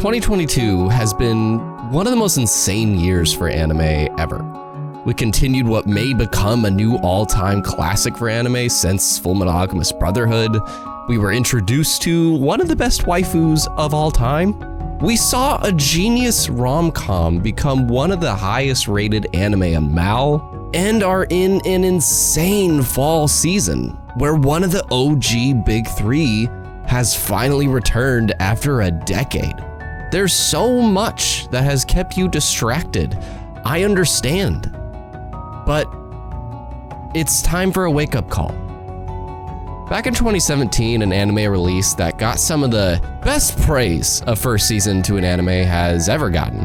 2022 has been one of the most insane years for anime ever. We continued what may become a new all-time classic for anime since Full Monogamous Brotherhood. We were introduced to one of the best waifus of all time. We saw a genius rom-com become one of the highest rated anime on MAL, and are in an insane fall season where one of the OG Big Three has finally returned after a decade. There's so much that has kept you distracted. I understand. But it's time for a wake-up call. Back in 2017, an anime release that got some of the best praise a first season to an anime has ever gotten.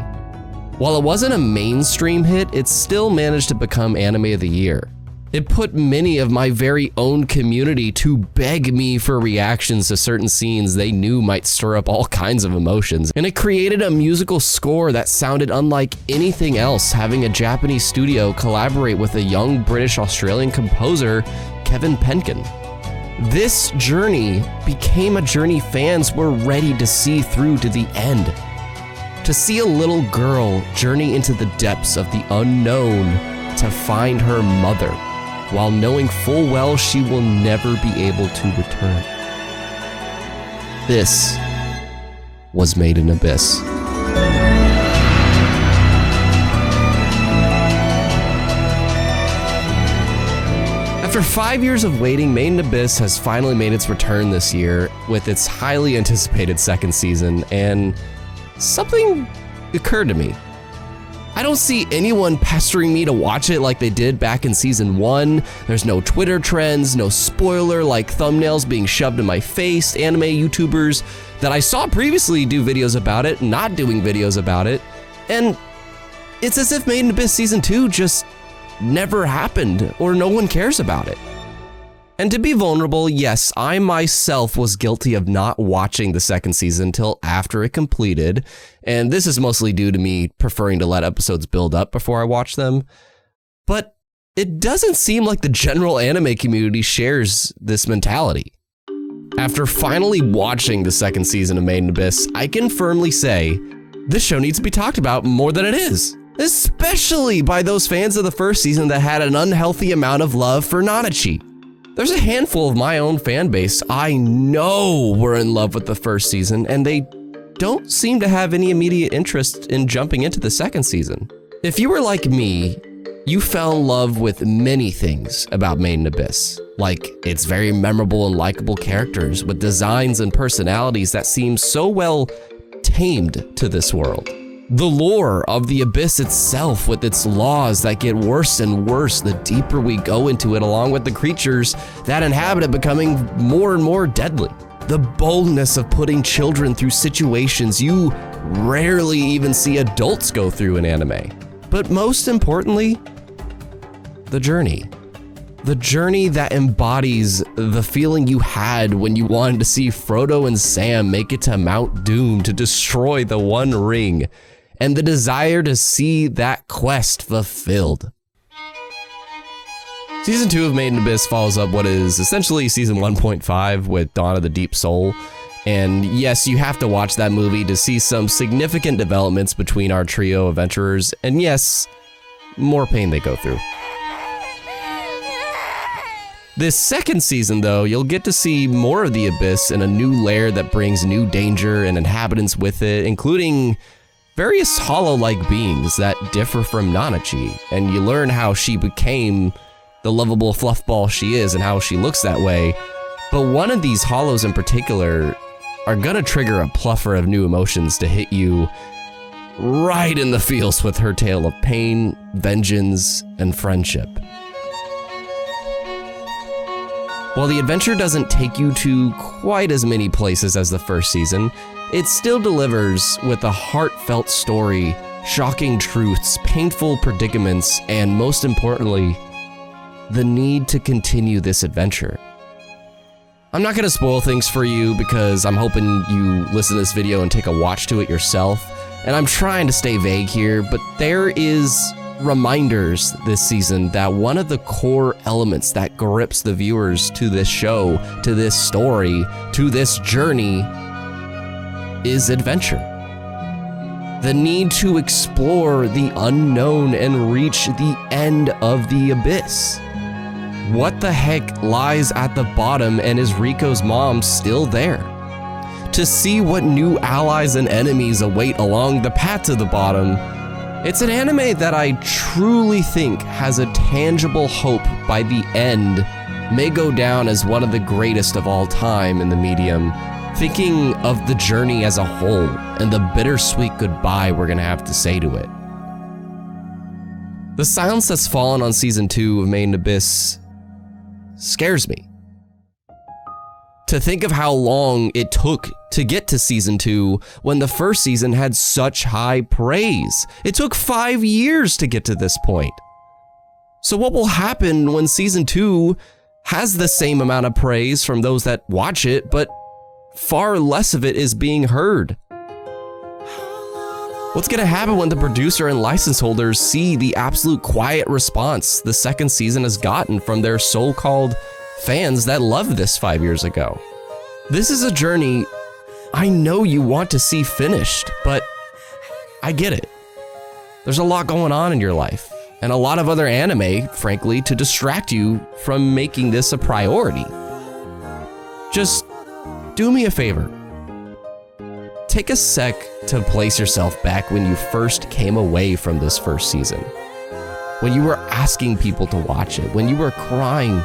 While it wasn't a mainstream hit, it still managed to become Anime of the Year. It put many of my very own community to beg me for reactions to certain scenes they knew might stir up all kinds of emotions, and it created a musical score that sounded unlike anything else, having a Japanese studio collaborate with a young British-Australian composer, Kevin Penkin. This journey became a journey fans were ready to see through to the end. To see a little girl journey into the depths of the unknown to find her mother, while knowing full well she will never be able to return. This was Made in Abyss. After 5 years of waiting, Made in Abyss has finally made its return this year with its highly anticipated second season, and something occurred to me. I don't see anyone pestering me to watch it like they did back in season 1. There's no Twitter trends, no spoiler-like thumbnails being shoved in my face, anime YouTubers that I saw previously do videos about it, not doing videos about it. And it's as if Made in Abyss season 2 just never happened, or no one cares about it. And to be vulnerable, yes, I myself was guilty of not watching the second season until after it completed, and this is mostly due to me preferring to let episodes build up before I watch them. But it doesn't seem like the general anime community shares this mentality. After finally watching the second season of Made in Abyss, I can firmly say this show needs to be talked about more than it is, especially by those fans of the first season that had an unhealthy amount of love for Nanachi. There's a handful of my own fan base I know were in love with the first season, and they don't seem to have any immediate interest in jumping into the second season. If you were like me, you fell in love with many things about Made in Abyss, like its very memorable and likable characters with designs and personalities that seem so well tamed to this world. The lore of the Abyss itself with its laws that get worse and worse the deeper we go into it, along with the creatures that inhabit it becoming more and more deadly. The boldness of putting children through situations you rarely even see adults go through in anime. But most importantly, the journey. The journey that embodies the feeling you had when you wanted to see Frodo and Sam make it to Mount Doom to destroy the One Ring, and the desire to see that quest fulfilled. Season 2 of Made in Abyss follows up what is essentially season 1.5 with Dawn of the Deep Soul. And yes, you have to watch that movie to see some significant developments between our trio of adventurers, and yes, more pain they go through. This second season, though, you'll get to see more of the Abyss in a new lair that brings new danger and inhabitants with it, including various hollow-like beings that differ from Nanachi, and you learn how she became the lovable fluffball she is and how she looks that way. But one of these hollows in particular are gonna trigger a plethora of new emotions to hit you right in the feels with her tale of pain, vengeance, and friendship. While the adventure doesn't take you to quite as many places as the first season, it still delivers with a heartfelt story, shocking truths, painful predicaments, and most importantly, the need to continue this adventure. I'm not gonna spoil things for you because I'm hoping you listen to this video and take a watch to it yourself, and I'm trying to stay vague here, but there is reminders this season that one of the core elements that grips the viewers to this show, to this story, to this journey is adventure. The need to explore the unknown and reach the end of the abyss. What the heck lies at the bottom, and is Riko's mom still there? To see what new allies and enemies await along the path to the bottom, it's an anime that I truly think has a tangible hope by the end may go down as one of the greatest of all time in the medium, thinking of the journey as a whole and the bittersweet goodbye we're gonna have to say to it. The silence that's fallen on season 2 of Made in Abyss scares me. To think of how long it took to get to season 2 when the first season had such high praise. It took 5 years to get to this point. So what will happen when season 2 has the same amount of praise from those that watch it, but far less of it is being heard? What's gonna happen when the producer and license holders see the absolute quiet response the second season has gotten from their so-called fans that loved this 5 years ago? This is a journey I know you want to see finished, but I get it. There's a lot going on in your life, and a lot of other anime, frankly, to distract you from making this a priority. Just do me a favor. Take a sec to place yourself back when you first came away from this first season. When you were asking people to watch it, when you were crying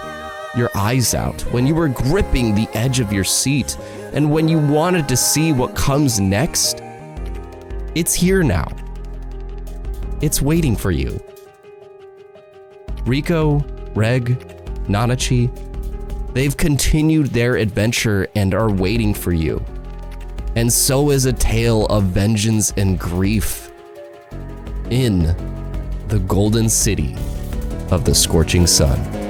your eyes out, when you were gripping the edge of your seat, and when you wanted to see what comes next. It's here now. It's waiting for you. Riko, Reg, Nanachi, they've continued their adventure and are waiting for you. And so is a tale of vengeance and grief in the Golden City of the Scorching Sun.